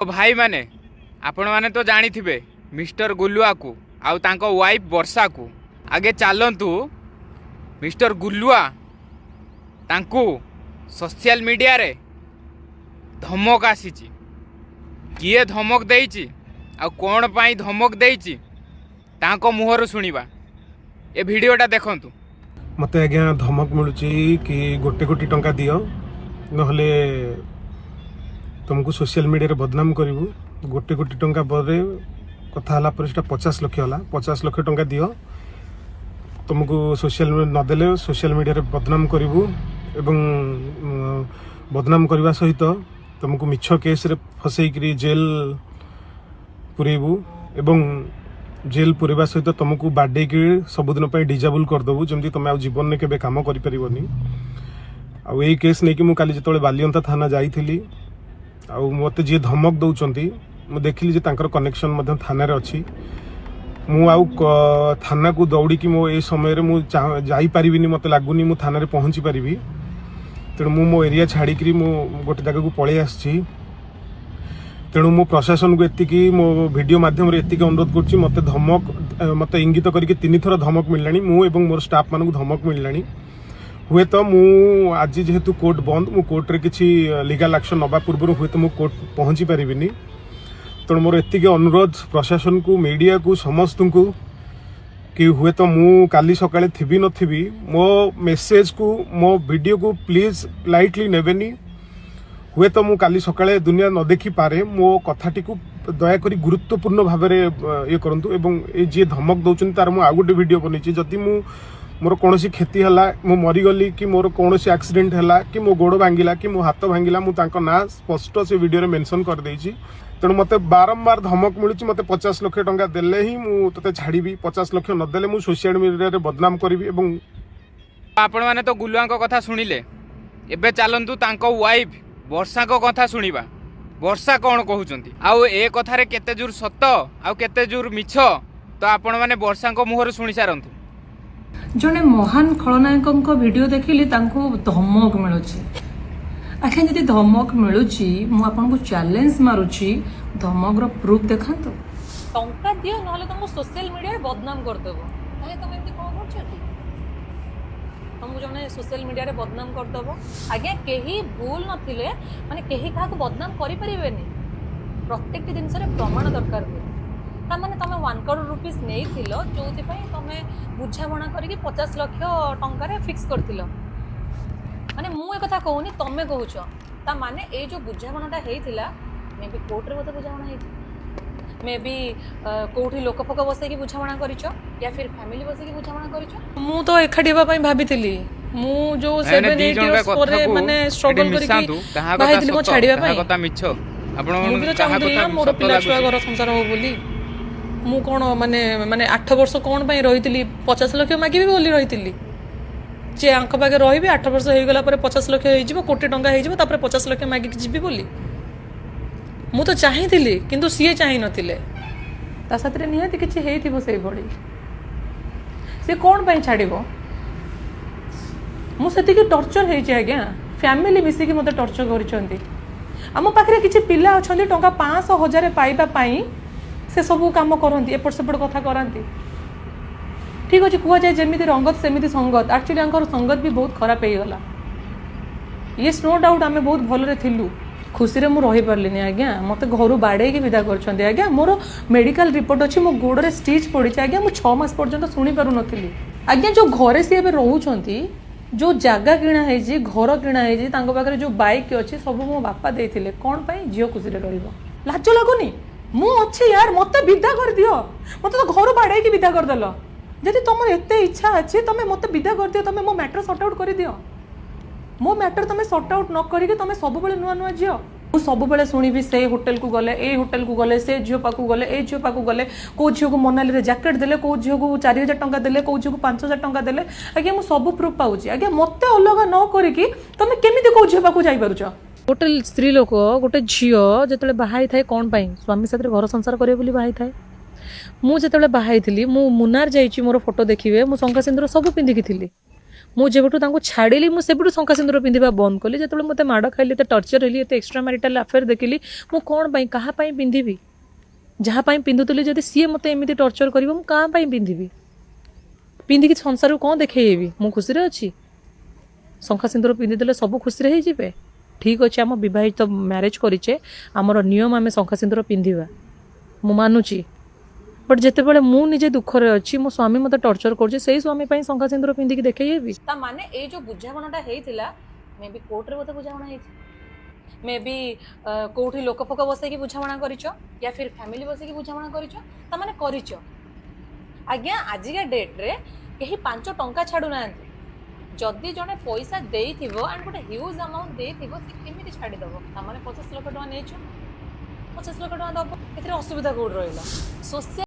तो भाई माने आपण माने तो जानी थिबे मिस्टर गुलुआ को आउ तांको वाइफ वर्षा को आगे चलतु मिस्टर गुलुआ तांको सोशल मीडिया रे धमक आसी किए धमक देइची आ कौन पाई धमक देइची तांको मुहर सुनिबा ए वीडियोटा देखंतु। मत आज्ञा धमक मिलूँ कि गोटे कोटी टंका दियो नहले तुमको सोशल मीडिया बदनाम करूँ गोटे कोटी टंका पर कथा हला पर 50 लाख होला 50 लाख टंका दियो तुमको सोशल नदेले सोशल मीडिया बदनाम करूँ एवं बदनाम करने सहित तुमको मिछ केस रे फसैकरी जेल पुरेबू एवं जेल पुरेबा सहित तुमको बाडे की सबुदिन डिजाबुल करदेबू जमी तुम जीवन में केबे काम कर पारबनी। आउ यही केस नहीं कि मुझे काली जो बालियंता थाना जाइली मत जी धमक दौरान मुझे देखिली कनेक्शन थाना अच्छी मु थाना को दौड़ी मो ए समय मुझे मत लगुनि मु थाना पहुँची पारि तेणु मो एरिया छाड़ी मु गोटे जगह को पलि आसी तेणु मो प्रशासन को एति मो वीडियो माध्यम एति अनुरोध कर मत धमक मत इंगित करके 3 थर धमक मिलला मु एवं मोर स्टाफ मान धमक मिलला हुए तो मु आज जेहेतु कोर्ट बंद मु कोर्ट रे किसी लीगल एक्शन नवा पूर्व हुए तो मु कोर्ट पहुँची पारिनी तेणु मोर एति अनुरोध प्रशासन को मीडिया को समस्त को कि हुए तो मु काली सकाळे थिबी नथिबी मो मेसेज को मो वीडियो को प्लीज लाइटली नेबेनी हुए तो मु काली सकाळे दुनिया न देखी पारे मो कथाटी को दयाकोरी गुरुत्वपूर्ण भाव में ये करंतु एवं ए जे धमक दौरान तार मु आ गोटे वीडियो बनी जदि मु मोर कौन क्षति है मु मरीगली कि मोर कौन एक्सीडेंट है कि मो गोड़ भांगिला कि मो हाथ भांगिला मु तांको ना स्पष्ट से वीडियो मेंशन कर देछि तेणु मत बारंबार धमक मिलूँ मत 50 लाख टंका देले ही मुझे छाड़ी 50 लाख नदेले मु सोशल मीडिया बदनाम करी। आपण माने तो गुलुआ कथा शुणिले एबे चलतु तांको वाइफ वर्षा को कथा शुणिबा वर्षा कौन कहउचंती आउ ए कथारे केते जोर सत आउ केते जोर मिछ तो आपण माने वर्षा को मुहर शुणी सारंतु। जने महान खलनायक वीडियो देखिली तांको धमक मिलुची आखिर जदि धमक मिलुची मु आपन को चैलेंज मारुची धमक रो प्रूफ देखांतो टंका दियो नहले तुमको सोशल मीडिया रे बदनाम कर देबो ताहे तुम एमती कोन करछती तुमको जने सोशल मीडिया रे बदनाम कर देबो आगे केही भूल नथिले माने केही काहा को बदनाम करि परिबेनी प्रत्येक दिन रे प्रमाण दरकार हुए ता माने तमे 1 करोड़ रुपीस नै थिलो जोथि पई तमे बुझाबणा करिकि 50 लाख टंका रे फिक्स करथिलो माने मु ए कथा कहूनी तमे कहूछ ता माने ए जो बुझाबणाटा हेइथिला मे बी कोर्ट रे बोते बुझाबणा हेइथि मे बी कोठी लोक फोक बसे की बुझाबणा करिचो या फिर फैमिली बसे की बुझाबणा करिचो मु तो एखाडीबा पई भाबिथिली मु जो 7-8 इयर्स परे माने स्ट्रगल करिकि भाई दिल को छाडीबा पई कथा मिछो आपण मु भी चाहूली ना मोर पिला छुआ घर संसार हो बोली मु कोन माने माने 8 वर्ष कोन पई रहितली 50 लाख मागिबी बोली रहितली जे आंक पागे रही 8 वर्ष हो गला 50 लाख हो कोटी टंका हो 50 लाख मागिक जीवी बोली मु तो चाहती किंतु सीए चाह नथिले ता साथरे निहाती किछि हेइथिबो सेई बडी से कोन पई छाडिबो मु सेति कि टॉर्चर हेइ छै आज्ञा फैमिली मिसी कि मते टॉर्चर करिसंती आम पाखरे किछि पिला अछंती टंका 500,000 पाइबा पाई से सब काम करंती एपट सेपट कथा करंती ठीक अच्छे कह जाए जमी रंगत सेमती संगत एक्चुअली आंकर संगत भी बहुत खराब हो गला ये नो डाउट आम बहुत भलरे थिलु खुशी मु रही पार्लिनी आज्ञा मत घर बाड़े की विदा कर आज्ञा मोर मेडिकल रिपोर्ट अच्छी मो गोड़े स्टिच पड़ी आज्ञा मुझे 6 मास पर्यंत शुणी पार नी आज्ञा जो घरे सी रोच जो जगह किणा है घर किणा है पाखे जो बाइक अच्छी सब मो बापा देते कौन झील खुशी लाज लगुनि मु अच्छी यार मत विदा कर दियो मत तो घर बाड़े की विदा करदेल जदि तुम एत इच्छा अच्छी तुम मत विदा कर दियो तुम मो मैटर सॉर्ट आउट कर दियो मो मैटर तुम सॉर्ट आउट न करके तुम सब बेले नुआ नुआ झील मु सब बेले शुणी से होटेल को गले ए होटेल को गले से झील पाक गले ए झील पाक गले कौ झील को मनाली रे जैकेट देले कौ झील को 4,000 टंका देले कौ झील को 5,000 टंका देले आज्ञा मु सब प्रूफ पाउची आज्ञा मत अलग न करिकी तुम केमिति कौ झील पाक जाई पारुछ गोटे स्त्री लोक गोटे झील जेतले बाहाई थाए कोन पई स्वामी साथे घर संसार करे बोली बाहाई थाए मु जेतले बाहाई थिली मु मुनार जाईची मोर फोटो देखिबे मु संका सिंदूर सब पिंधिकी थिली ମୁଁ ଯେବେଠୁ ତାଙ୍କୁ ଛାଡ଼ିଲି ମୁଁ ସେବେଠୁ ଶଙ୍ଖା ସିନ୍ଦୁର ପିନ୍ଧିବା ବନ୍ଦ କଲି। ଯେତେବେଳେ ମୋତେ ମାଡ଼ ଖାଇଲି, ଏତେ ଟର୍ଚର ହେଲି, ଏତେ ଏକ୍ସଟ୍ରା ମ୍ୟାରିଟାଲ ଆଫେୟାର ଦେଖିଲି, ମୁଁ କ'ଣ ପାଇଁ କାହା ପାଇଁ ପିନ୍ଧିବି? ଯାହା ପାଇଁ ପିନ୍ଧୁଥିଲି ଯଦି ସିଏ ମୋତେ ଏମିତି ଟର୍ଚର କରିବ ମୁଁ କାହା ପାଇଁ ପିନ୍ଧିବି? ପିନ୍ଧିକି ସଂସାରକୁ କ'ଣ ଦେଖେଇବି? ମୁଁ ଖୁସିରେ ଅଛି? ଶଙ୍ଖା ସିନ୍ଦୁର ପିନ୍ଧିଦେଲେ ସବୁ ଖୁସିରେ ହେଇଯିବେ? ଠିକ୍ ଅଛି, ଆମ ବିବାହିତ ମ୍ୟାରେଜ୍ କରିଛେ, ଆମର ନିୟମ ଆମେ ଶଙ୍ଖା ସିନ୍ଦୁର ପିନ୍ଧିବା, ମୁଁ ମାନୁଛି। ବଟ୍ ଯେତେବେଳେ ମୁଁ ନିଜେ ଦୁଃଖରେ ଅଛି, ମୋ ସ୍ୱାମୀ ମୋତେ ଟର୍ଚର କରୁଛି, ସେଇ ସ୍ୱାମୀ ପାଇଁ ଶଙ୍ଖା ସିନ୍ଦୁର ପିନ୍ଧିକି ଦେଖେଇବି? ତା ମାନେ ଏଇ ଯେଉଁ ବୁଝାମଣାଟା ହେଇଥିଲା, ମେ ବି କୋର୍ଟରେ ବୋଧେ ବୁଝାମଣା ହେଇଛି, ମେ ବି କେଉଁଠି ଲୋକ ଫୋକ ବସେଇକି ବୁଝାମଣା କରିଛ, ୟା ଫିର୍ ଫ୍ୟାମିଲି ବସେଇକି ବୁଝାମଣା କରିଛ, ତାମାନେ କରିଛ। ଆଜ୍ଞା, ଆଜିକା ଡେଟ୍ରେ କେହି 5 ଟଙ୍କା ଛାଡ଼ୁନାହାନ୍ତି। ଯଦି ଜଣେ ପଇସା ଦେଇଥିବ ଆଣ୍ଡ ଗୋଟେ ହ୍ୟୁଜ୍ ଆମାଉଣ୍ଟ ଦେଇଥିବ, ସେ କେମିତି ଛାଡ଼ିଦେବ? ତାମାନେ 50 ଲକ୍ଷ ଟଙ୍କା ନେଇଛ, 50 ଲକ୍ଷ ଟଙ୍କା ଦେବ, ଏଥିରେ ଅସୁବିଧା କେଉଁଠି ରହିଲା? ସୋସିଆଲ